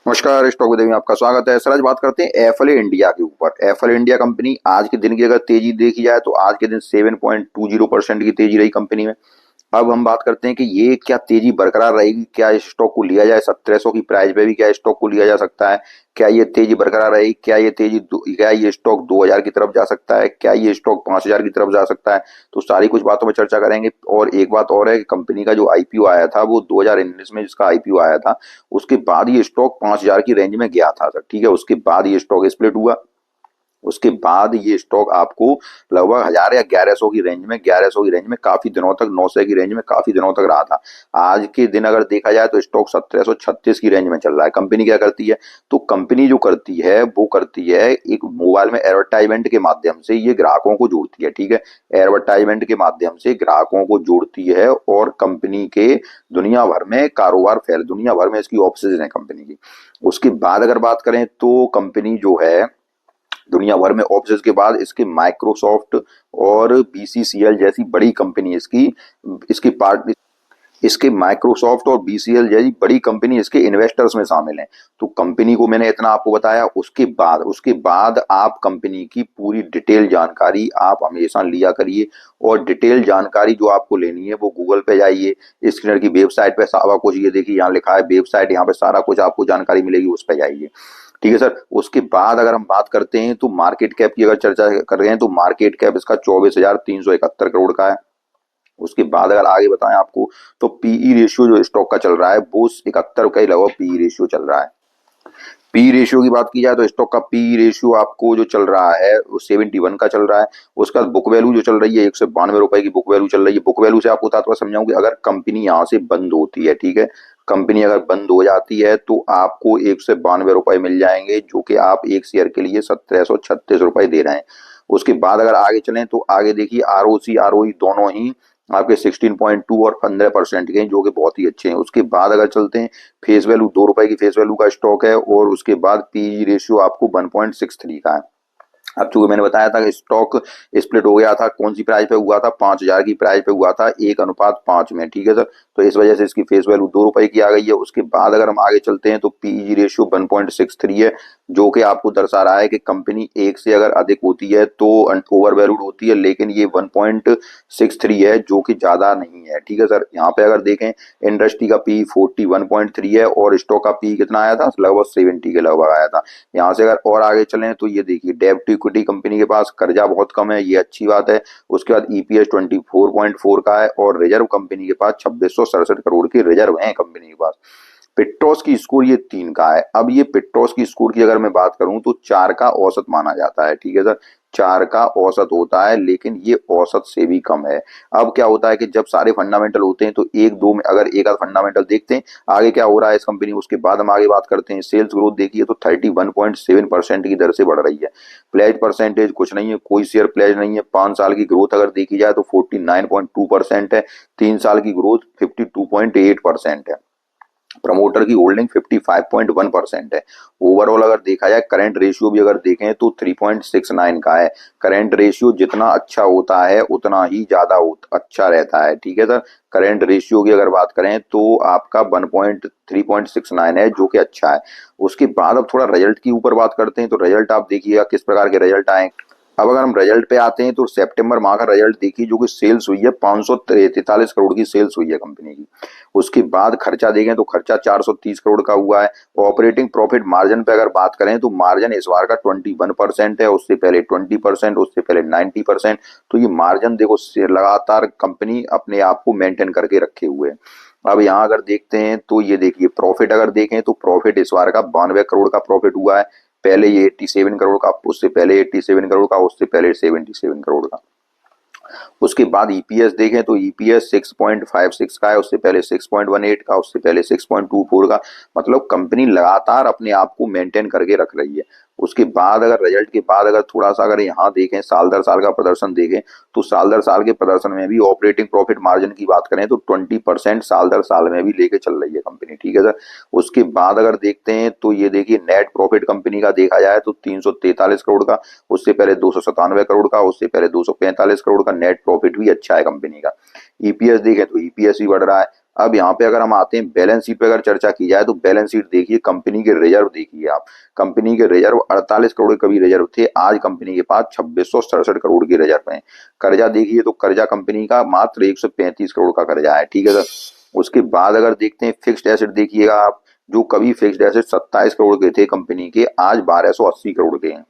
नमस्कार, stock with में आपका स्वागत है। सर आज बात करते हैं एफएल इंडिया के ऊपर। एफएल इंडिया कंपनी आज के दिन की अगर तेजी देखी जाए तो आज के दिन 7.20% की तेजी रही कंपनी में। अब हम बात करते हैं कि ये क्या तेजी बरकरार रहेगी, क्या इस स्टॉक को लिया जाए 1700 की प्राइस पे भी, क्या इस स्टॉक को लिया जा सकता है, क्या ये तेजी बरकरार रहेगी, क्या ये स्टॉक 2000 की तरफ जा सकता है, क्या ये स्टॉक 5000 की तरफ जा सकता है। तो सारी कुछ बातों में चर्चा करेंगे। और एक बात और है कि कंपनी का जो आईपीओ आया था वो 2019 में जिसका आईपीओ आया था उसके बाद ये स्टॉक 5000 की रेंज में गया था सर, ठीक है। उसके बाद ये स्टॉक स्प्लिट हुआ, उसके बाद ये स्टॉक आपको लगभग 1000 या 1100 की रेंज में, 1100 की रेंज में काफी दिनों तक, 900 की रेंज में काफी दिनों तक रहा था। आज के दिन अगर देखा जाए तो स्टॉक 1736 की रेंज में चल रहा है। कंपनी क्या करती है, तो कंपनी जो करती है वो करती है एक मोबाइल में एडवर्टाइजमेंट के माध्यम से ये ग्राहकों को जोड़ती है, ठीक है। एडवर्टाइजमेंट के माध्यम से ग्राहकों को जोड़ती है और कंपनी के दुनिया भर में कारोबार दुनिया भर में इसकी ऑफिसेज है कंपनी की। उसके बाद अगर बात करें तो कंपनी जो है दुनिया भर में ऑफिस के बाद इसके माइक्रोसॉफ्ट और बीसीसीएल जैसी बड़ी कंपनी इसकी पार्ट इसके माइक्रोसॉफ्ट और बीसीएल जैसी बड़ी कंपनी इसके इन्वेस्टर्स में शामिल हैं। तो कंपनी को मैंने इतना आपको बताया। उसके बाद आप कंपनी की पूरी डिटेल जानकारी आप हमेशा लिया करिए। और डिटेल जानकारी जो आपको लेनी है वो गूगल पे जाइए, स्क्रीनर की वेबसाइट पे सारा कुछ, ये देखिए यहाँ लिखा है वेबसाइट, यहाँ पे सारा कुछ आपको जानकारी मिलेगी, उस पे जाइए, ठीक है सर। उसके बाद अगर हम बात करते हैं तो मार्केट कैप की अगर चर्चा कर रहे हैं तो मार्केट कैप इसका 24,371 करोड़ का है। उसके बाद अगर आगे बताएं आपको तो पीई रेशियो जो स्टॉक का चल रहा है वो 71 का ही लगभग पीई रेशियो चल रहा है। पी रेशियो की बात की जाए तो स्टॉक का पी रेशियो आपको जो चल रहा है वो 71 का चल रहा है। उसका बुक वैल्यू जो चल रही है 192 रुपए की बुक वैल्यू चल रही है। बुक वैल्यू से आपको थोड़ा समझाऊं कि अगर कंपनी यहाँ से बंद होती है, ठीक है, कंपनी अगर बंद हो जाती है तो आपको 192 रुपए मिल जाएंगे, जो कि आप एक शेयर के लिए 1736 रुपए दे रहे हैं। उसके बाद अगर आगे चलें तो आगे देखिए आरओसी आरओई दोनों ही आपके 16.2 और 15% के हैं, जो कि बहुत ही अच्छे हैं। उसके बाद अगर चलते हैं, फेस वैल्यू 2 रुपए की फेस वैल्यू का स्टॉक है और उसके बाद पीई रेशियो आपको 1.63 का है। अब चूंकि मैंने बताया था कि स्टॉक स्प्लिट हो गया था, कौन सी प्राइस पे हुआ था, 5000 की प्राइस पे हुआ था, 1:5 में, ठीक है सर। तो इस वजह से इसकी फेस वैल्यू 2 रुपए की आ गई है। उसके बाद अगर हम आगे चलते हैं तो पीई रेशियो 1.63 है, जो कि आपको दर्शा रहा है कि कंपनी एक से अगर अधिक होती है तो ओवर वैल्यूड होती है, लेकिन ये 1.63 है जो कि ज्यादा नहीं है, ठीक है सर। यहाँ पे अगर देखें इंडस्ट्री का पी 41.3 है और स्टॉक का पी कितना आया था, लगभग 70 के लगभग आया था। यहाँ से अगर और आगे चलें तो ये देखिए डेब्ट टू इक्विटी कंपनी के पास कर्जा बहुत कम है, ये अच्छी बात है। उसके बाद ईपीएस 24.4 का है और रिजर्व कंपनी के पास 2667 करोड़ की रिजर्व है कंपनी के पास। पिट्रोस की स्कोर ये 3 का है। अब ये पिट्रोस की स्कोर की अगर मैं बात करूं तो 4 का औसत माना जाता है, ठीक है सर। 4 का औसत होता है, लेकिन ये औसत से भी कम है। अब क्या होता है कि जब सारे फंडामेंटल होते हैं तो एक दो में अगर एक आध फंडामेंटल देखते हैं आगे क्या हो रहा है इस कंपनी, उसके बाद हम आगे बात करते हैं। सेल्स ग्रोथ देखिए तो 31.7% की दर से बढ़ रही है। प्लेज परसेंटेज कुछ नहीं है, कोई शेयर प्लेज नहीं है। 5 साल की ग्रोथ अगर देखी जाए तो 49.2% है। 3 साल की ग्रोथ 52.8% है। प्रमोटर की होल्डिंग 55.1% है। ओवरऑल अगर देखा जाए करंट रेशियो भी अगर देखें तो 3.69 का है। करंट रेशियो जितना अच्छा होता है उतना ही ज्यादा अच्छा रहता है, ठीक है सर। करंट रेशियो की अगर बात करें तो आपका 3.69 है, जो कि अच्छा है। उसके बाद अब थोड़ा रिजल्ट की ऊपर बात करते हैं तो रिजल्ट आप देखिएगा किस प्रकार के रिजल्ट आए। अब अगर हम रिजल्ट पे आते हैं तो सितंबर माह का रिजल्ट देखिए, जो कि सेल्स हुई है 543 करोड़ की सेल्स हुई है कंपनी की। उसके बाद खर्चा देखें तो खर्चा 430 करोड़ का हुआ है। ऑपरेटिंग प्रॉफिट मार्जिन पे अगर बात करें तो मार्जिन इस बार का 21% है, उससे पहले 20%, उससे पहले 90%। तो ये मार्जिन देखो लगातार कंपनी अपने आप को मेंटेन करके रखे हुए है। अब यहाँ अगर देखते हैं तो ये देखिए प्रॉफिट अगर देखें तो प्रॉफिट इस बार का 92 करोड़ का प्रॉफिट हुआ है। पहले ये 87 करोड़ का, उससे पहले 87 करोड़ का, उससे पहले 77 करोड़ का। उसके बाद ईपीएस देखें तो ईपीएस 6.56 का है, उससे पहले 6.18 का, उससे पहले 6.24 का। मतलब कंपनी लगातार अपने आप को मेंटेन करके रख रही है। उसके बाद अगर रिजल्ट के बाद अगर थोड़ा सा अगर यहाँ देखें साल दर साल का प्रदर्शन देखें तो साल दर साल के प्रदर्शन में भी ऑपरेटिंग प्रॉफिट मार्जिन की बात करें तो 20% साल दर साल में भी लेके चल रही है कंपनी, ठीक है सर। उसके बाद अगर देखते हैं तो ये देखिए नेट प्रॉफिट कंपनी का देखा जाए तो 343 करोड़ का, उससे पहले 297 करोड़ का, उससे पहले 245 करोड़ का नेट प्रॉफिट भी अच्छा है कंपनी का। ईपीएस देखें तो ईपीएस भी बढ़ रहा है। अब यहाँ पे अगर हम आते हैं बैलेंस शीट पे अगर चर्चा की जाए तो बैलेंस शीट देखिए, कंपनी के रिजर्व देखिए आप। कंपनी के रिजर्व 48 करोड़ के कभी रिजर्व थे, आज कंपनी के पास 2667 करोड़ के रिजर्व हैं। कर्जा देखिए तो कर्जा कंपनी का मात्र 135 करोड़ का कर्जा है, ठीक है सर। उसके बाद अगर देखते हैं फिक्स्ड एसेट देखिएगा आप, जो कभी फिक्स्ड एसेट 27 करोड़ के थे कंपनी के, आज 1280 करोड़ के हैं।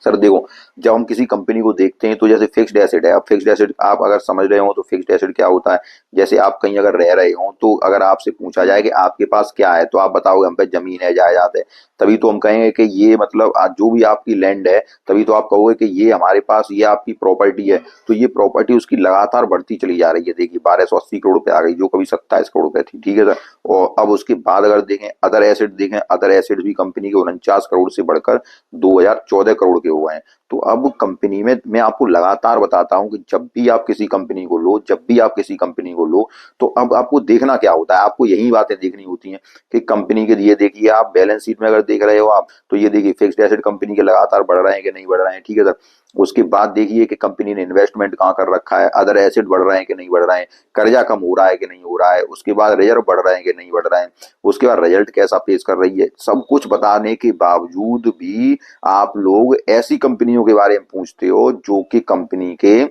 सर देखो, जब हम किसी कंपनी को देखते हैं तो जैसे फिक्स्ड एसेट है, अब फिक्स्ड एसेट आप अगर समझ रहे हो तो फिक्स्ड एसेट क्या होता है। जैसे आप कहीं अगर रह रहे हो तो अगर आपसे पूछा जाए कि आपके पास क्या है, तो आप बताओगे हम पे जमीन है, जायदाद है, तभी तो हम कहेंगे कि ये मतलब जो भी आपकी लैंड है, तभी तो आप कहोगे कि ये हमारे पास ये आपकी प्रॉपर्टी है। तो ये प्रॉपर्टी उसकी लगातार बढ़ती चली जा रही है। देखिए 1280 करोड़ पे आ गई, जो कभी 27 करोड़ पे थी, ठीक है सर। और अब उसके बाद अगर देखें अदर एसेट, देखें अदर एसेट भी कंपनी के 49 करोड़ से बढ़कर 2014 करोड़ के हुए हैं। तो अब कंपनी में मैं आपको लगातार बताता हूं कि जब भी आप किसी कंपनी को लो, जब भी आप किसी कंपनी को लो, तो अब आपको देखना क्या होता है, आपको यही बातें देखनी होती हैं कि कंपनी के लिए देखिए आप बैलेंस शीट में अगर देख रहे हो आप, तो ये देखिए फिक्स्ड एसेट कंपनी के लगातार बढ़ रहे हैं कि नहीं बढ़ रहे हैं, ठीक है सर। उसके बाद देखिए कि कंपनी ने इन्वेस्टमेंट कहाँ कर रखा है, अदर एसेट बढ़ रहे हैं कि नहीं बढ़ रहे हैं, कर्जा कम हो रहा है कि नहीं हो रहा है, उसके बाद रिजर्व बढ़ रहे हैं कि नहीं बढ़ रहे हैं, उसके बाद रिजल्ट कैसा पेश कर रही है। सब कुछ बताने के बावजूद भी आप लोग ऐसी कंपनियों के बारे में पूछते हो जो कि कंपनी के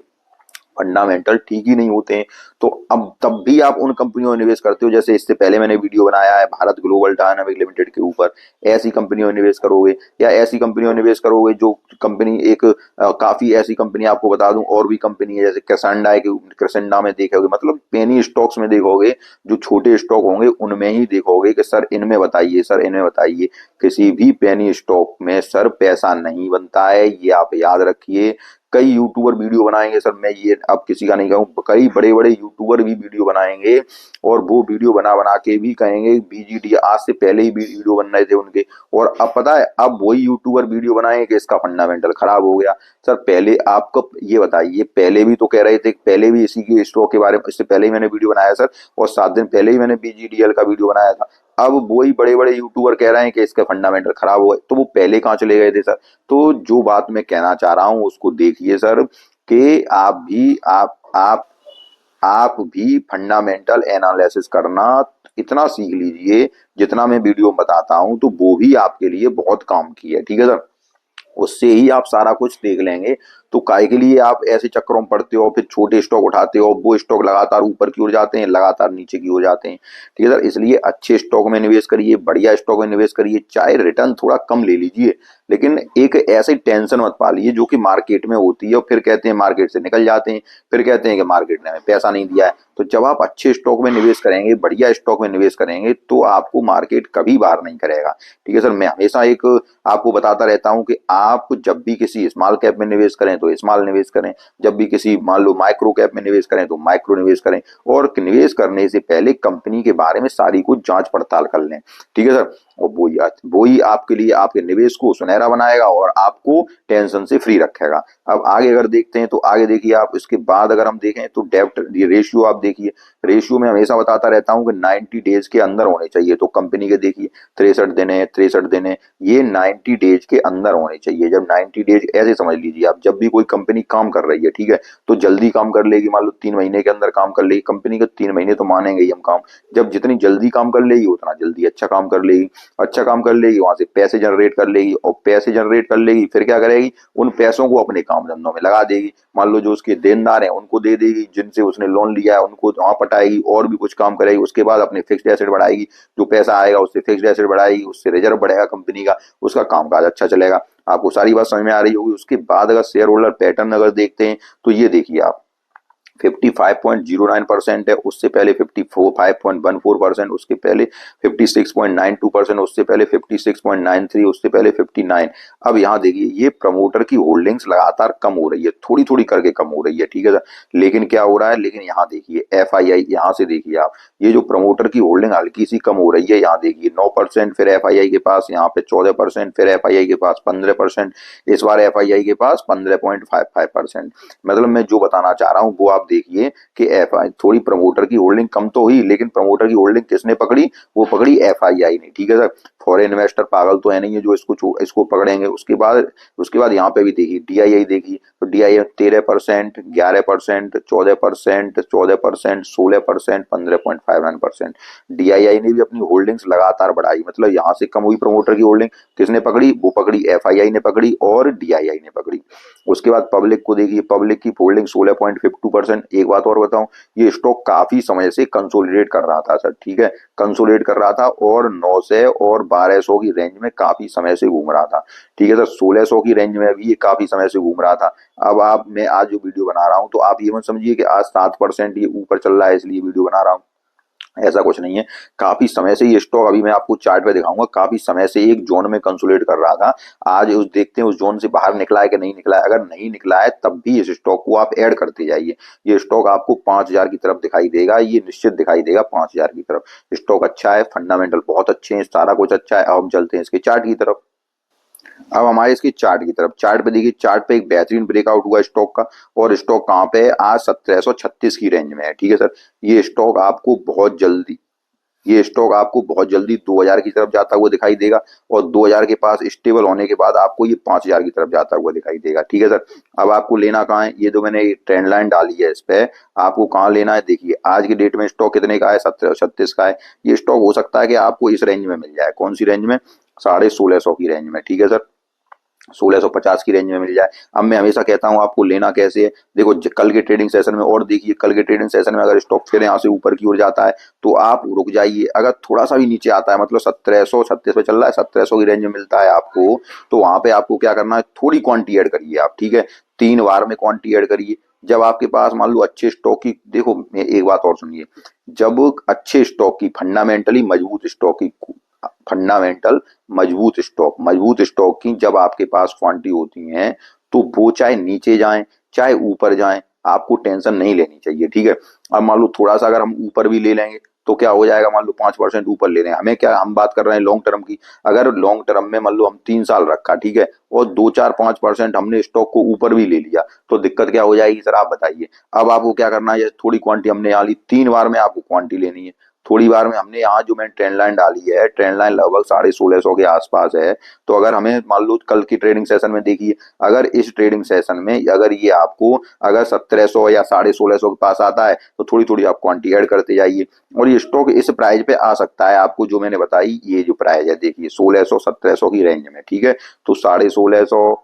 फंडामेंटल ठीक ही नहीं होते हैं। तो अब तब भी आप उन कंपनियों में निवेश करते हो। जैसे इससे पहले मैंने वीडियो बनाया है भारत ग्लोबल डायनामिक लिमिटेड के ऊपर, ऐसी कंपनियों में निवेश करोगे, या ऐसी कंपनियों में निवेश करोगे जो कंपनी एक काफी ऐसी कंपनी आपको बता दूं और भी कंपनी है, जैसे क्रेसेंडा के, क्रेसेंडा में देखोगे मतलब पेनी स्टॉक्स में देखोगे, जो छोटे स्टॉक होंगे उनमें ही देखोगे कि सर इनमें बताइए, सर इनमें बताइए। किसी भी पेनी स्टॉक में सर पैसा नहीं बनता है, ये आप याद रखिए। कई यूट्यूबर वीडियो बनाएंगे सर, मैं ये अब किसी का नहीं कहूँ, कई बड़े बड़े यूट्यूबर भी वीडियो बनाएंगे और वो वीडियो बना बना के भी कहेंगे बीजीडी, आज से पहले ही वीडियो बन रहे थे उनके, और अब पता है अब वही यूट्यूबर वीडियो बनाएंगे कि इसका फंडामेंटल खराब हो गया। सर पहले आपको ये बताइए, पहले भी तो कह रहे थे, पहले भी इसी के स्टॉक के बारे में, इससे पहले ही मैंने वीडियो बनाया सर, और 7 दिन पहले ही मैंने बीजीडीएल का वीडियो बनाया था। अब वही बड़े बड़े यूट्यूबर कह रहे हैं कि इसके फंडामेंटल खराब हो गए, तो वो पहले कहाँ चले गए थे सर। तो जो बात मैं कहना चाह रहा हूं उसको देखिए सर, कि आप भी फंडामेंटल एनालिसिस करना इतना सीख लीजिए जितना मैं वीडियो में बताता हूं, तो वो भी आपके लिए बहुत काम की है, ठीक है सर। उससे ही आप सारा कुछ देख लेंगे। तो काय के लिए आप ऐसे चक्करों में पड़ते हो, फिर छोटे स्टॉक उठाते हो, वो स्टॉक लगातार ऊपर की ओर जाते हैं, लगातार नीचे की ओर जाते हैं, ठीक है सर। इसलिए अच्छे स्टॉक में निवेश करिए, बढ़िया स्टॉक में निवेश करिए, चाहे रिटर्न थोड़ा कम ले लीजिए, लेकिन एक ऐसी टेंशन मत पालिए जो कि मार्केट में होती है, और फिर कहते हैं मार्केट से निकल जाते हैं, फिर कहते हैं कि मार्केट ने हमें पैसा नहीं दिया है। तो जब आप अच्छे स्टॉक में निवेश करेंगे, बढ़िया स्टॉक में निवेश करेंगे, तो आपको मार्केट कभी बार नहीं करेगा, ठीक है सर। मैं हमेशा एक आपको बताता रहता हूं कि आप जब भी किसी स्मॉल कैप में निवेश करें तो स्मॉल निवेश करें, जब भी किसी मान लो माइक्रो कैप में निवेश करें तो माइक्रो निवेश करें, और निवेश करने से पहले कंपनी के बारे में सारी कुछ जांच पड़ताल कर लें, ठीक है सर। और वो ही आपके लिए आपके निवेश को सुनहरा बनाएगा और आपको टेंशन से फ्री रखेगा। अब आगे अगर देखते हैं तो आगे देखिए आप, इसके बाद अगर हम देखें तो डेब्ट रेशियो आप देखिए, रेशियो में हमेशा बताता रहता हूं कि 90 डेज के अंदर होने चाहिए। तो कंपनी के देखिए 63 दिन है, ये 90 डेज के अंदर होने चाहिए। जब 90 डेज ऐसे समझ लीजिए आप, जब भी कोई कंपनी काम कर रही है, ठीक है, तो जल्दी काम कर लेगी, मान लो 3 महीने के अंदर काम कर लेगी कंपनी का, 3 महीने तो मानेंगे ही हम काम। जब जितनी जल्दी काम कर लेगी उतना जल्दी अच्छा काम कर लेगी, अच्छा काम कर लेगी, वहां से पैसे जनरेट कर लेगी, और पैसे जनरेट कर लेगी फिर क्या करेगी, उन पैसों को अपने काम धंधों में लगा देगी। मान लो जो उसके देनदार हैं उनको दे देगी, जिनसे उसने लोन लिया है उनको वहां पटाएगी, और भी कुछ काम करेगी। उसके बाद अपने फिक्स्ड एसेट बढ़ाएगी, जो पैसा आएगा उससे फिक्स्ड एसेट बढ़ाएगी, उससे रिजर्व बढ़ेगा कंपनी का, उसका कामकाज अच्छा चलेगा। आपको सारी बात समझ में आ रही होगी। उसके बाद अगर शेयर होल्डर पैटर्न अगर देखते हैं तो ये देखिए आप, 55.09% है, उससे पहले 55.14%, उसके पहले 56.92%, उससे पहले 56.93, उससे पहले 59। अब यहाँ देखिए ये प्रमोटर की होल्डिंग्स लगातार कम हो रही है, थोड़ी थोड़ी करके कम हो रही है, ठीक है सर। लेकिन क्या हो रहा है, लेकिन यहाँ देखिए एफआईआई, यहाँ से देखिए आप, ये जो प्रमोटर की होल्डिंग हल्की सी कम हो रही है, यहाँ देखिए 9%, फिर एफआईआई के पास यहाँ पे 14%, फिर एफआईआई के पास 15%, इस बार एफआईआई के पास 15.55%। मतलब मैं जो बताना चाह रहा हूँ वो आप देखिए कि एफ आई थोड़ी प्रमोटर की होल्डिंग कम तो हुई, लेकिन प्रमोटर की होल्डिंग किसने पकड़ी, वो पकड़ी एफआईआई ने, ठीक है सर। फॉरेन इन्वेस्टर पागल तो है नहीं है जो इसको पकड़ेंगे। उसके बाद यहाँ पे भी देखिए डीआईआई देखिए, तो डीआईआई 13%, 11%, 14%, 14%, 16%, 15.59%। डीआईआई ने भी अपनी होल्डिंग्स लगातार बढ़ाई, मतलब यहाँ से कम हुई प्रमोटर की होल्डिंग किसने पकड़ी, वो पकड़ी एफआईआई ने पकड़ी और डीआईआई ने पकड़ी। उसके बाद पब्लिक को देखिए, पब्लिक की होल्डिंग 16.52%। एक बात और बताऊं, ये स्टॉक काफी समय से कंसोलिडेट कर रहा था सर, ठीक है, कंसोलिडेट कर रहा था और 900 और 1200 की रेंज में काफी समय से घूम रहा था, ठीक है सर। 1600 की रेंज में भी ये काफी समय से घूम रहा था। अब आप, मैं आज जो वीडियो बना रहा हूँ तो आप ये मत समझिए कि आज 7% ये ऊपर चल रहा है इसलिए वीडियो बना रहा हूँ, ऐसा कुछ नहीं है। काफी समय से ये स्टॉक, अभी मैं आपको चार्ट पे दिखाऊंगा, काफी समय से एक जोन में कंसोलिडेट कर रहा था। आज उस देखते हैं उस जोन से बाहर निकला है कि नहीं निकला है। अगर नहीं निकला है तब भी इस स्टॉक को आप ऐड करते जाइए। ये स्टॉक आपको 5000 की तरफ दिखाई देगा, ये निश्चित दिखाई देगा 5000 की तरफ। स्टॉक अच्छा है, फंडामेंटल बहुत अच्छे हैं, सारा कुछ अच्छा है। अब हम चलते हैं इसके चार्ट की तरफ। अब हमारे इसकी चार्ट की तरफ, चार्ट पे देखिए, चार्ट पे एक बेहतरीन ब्रेकआउट हुआ स्टॉक का, और स्टॉक कहाँ पे है, आज 1736 की रेंज में है, ठीक है सर। ये स्टॉक आपको बहुत जल्दी ये स्टॉक आपको बहुत जल्दी 2000 की तरफ जाता हुआ दिखाई देगा, और 2000 के पास स्टेबल होने के बाद आपको ये 5000 की तरफ जाता हुआ दिखाई देगा, ठीक है सर। अब आपको लेना कहाँ है, ये जो मैंने ट्रेंड लाइन डाली है इस पे आपको कहाँ लेना है, देखिए आज की डेट में स्टॉक कितने का है, 1736 का है। ये स्टॉक हो सकता है कि आपको इस रेंज में मिल जाए, कौन सी रेंज में, 1650 की रेंज में, ठीक है सर, 1650 की रेंज में मिल जाए। अब मैं हमेशा कहता हूं आपको लेना कैसे है, देखो कल के ट्रेडिंग सेशन में, और देखिए कल के ट्रेडिंग सेशन में अगर स्टॉक फिर यहाँ से ऊपर की ओर जाता है तो आप रुक जाइए। अगर थोड़ा सा भी नीचे आता है, मतलब 1736 पे चल रहा है, 1700 की रेंज में मिलता है आपको, तो वहां पे आपको क्या करना है, थोड़ी क्वांटिटी ऐड करिए आप, ठीक है, 3 बार में क्वांटिटी ऐड करिए। जब आपके पास मान लो अच्छे स्टॉक की, देखो एक बात और सुनिए, जब अच्छे स्टॉक की, फंडामेंटली मजबूत स्टॉक की, फंडामेंटल मजबूत स्टॉक की जब आपके पास क्वांटिटी होती है, तो वो चाहे नीचे जाएं चाहे ऊपर जाएं, आपको टेंशन नहीं लेनी चाहिए, ठीक है। अब मान लो थोड़ा सा अगर हम ऊपर भी ले लेंगे तो क्या हो जाएगा, मान लो 5% ऊपर ले रहे हैं, हमें क्या, हम बात कर रहे हैं लॉन्ग टर्म की। अगर लॉन्ग टर्म में मान लो हम 3 साल रखा, ठीक है, और 2 4 5% हमने स्टॉक को ऊपर भी ले लिया, तो दिक्कत क्या हो जाएगी सर, आप बताइए। अब आपको क्या करना है, थोड़ी क्वांटिटी हमने यहाँ ली, 3 बार में आपको क्वांटिटी लेनी है। थोड़ी बार में हमने यहाँ जो मैंने ट्रेंड लाइन डाली है, ट्रेंड लाइन लगभग 1650 के आसपास है। तो अगर हमें मान लो कल की ट्रेडिंग सेशन में देखिए, अगर इस ट्रेडिंग सेशन में अगर ये आपको अगर 1700 या 1650 के पास आता है, तो थोड़ी थोड़ी आप क्वांटिटी ऐड करते जाइए, और ये स्टॉक इस प्राइस पे आ सकता है आपको, जो मैंने बताई ये जो प्राइस है देखिए 1600 1700 की रेंज में, ठीक है। तो 1650,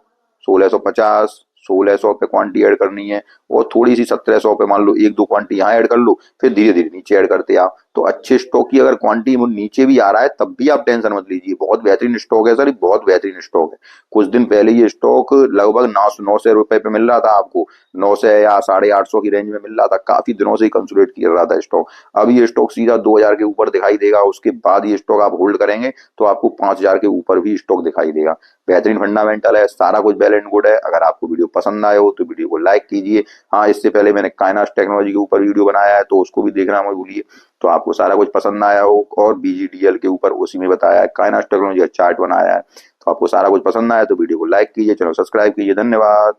1650, 1600 पे क्वांटिटी ऐड करनी है, और थोड़ी सी 1700 पे मान लो एक दो क्वांटिटी यहाँ ऐड कर लो, फिर धीरे धीरे नीचे ऐड करते आप। तो अच्छे स्टॉक की अगर क्वांटिटी नीचे भी आ रहा है तब भी आप टेंशन मत लीजिए, बहुत बेहतरीन स्टॉक है सर, बहुत बेहतरीन स्टॉक है। कुछ दिन पहले ये स्टॉक लगभग 900 रुपए पे मिल रहा था आपको, 900 या 850 की रेंज में मिल रहा था, काफी दिनों से कंसोलिडेट कर रहा था स्टॉक। अब ये स्टॉक सीधा 2000 के ऊपर दिखाई देगा, उसके बाद ये स्टॉक आप होल्ड करेंगे तो आपको 5000 के ऊपर भी स्टॉक दिखाई देगा। बेहतरीन फंडामेंटल है, सारा कुछ वेल एंड गुड है। अगर आपको वीडियो पसंद आए हो तो वीडियो को लाइक कीजिए। हाँ, इससे पहले मैंने काइनास टेक्नोलॉजी के ऊपर वीडियो बनाया है, तो उसको भी देखना मत भूलिए। तो आपको सारा कुछ पसंद आया हो, और बीजीडीएल के ऊपर उसी में बताया है, काइनास टेक्नोलॉजी का चार्ट बनाया है, तो आपको सारा कुछ पसंद आया तो वीडियो को लाइक कीजिए, चैनल सब्सक्राइब कीजिए। धन्यवाद।